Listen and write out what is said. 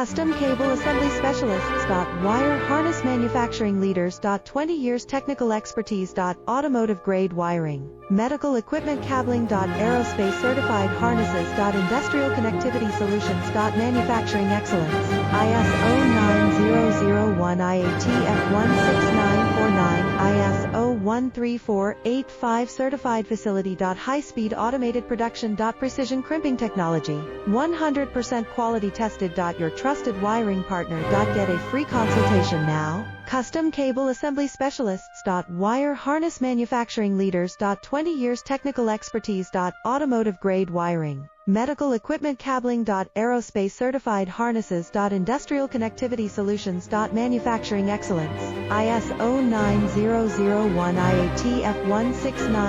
Custom Cable Assembly Specialists. Wire Harness Manufacturing Leaders. 20 years technical expertise. Automotive grade wiring, medical equipment cabling. Aerospace certified harnesses. Industrial connectivity solutions. Manufacturing excellence. ISO 9001 IATF 16949 ISO 13485 certified facility. High-speed automated production. Precision crimping technology, 100% quality tested. Your trusted wiring partner. Get a free consultation now. Custom Cable Assembly Specialists. Wire Harness Manufacturing Leaders. 20 years technical expertise. Automotive grade wiring, medical equipment cabling. Aerospace certified harnesses. Industrial connectivity solutions. Manufacturing excellence. ISO 9001 IATF 169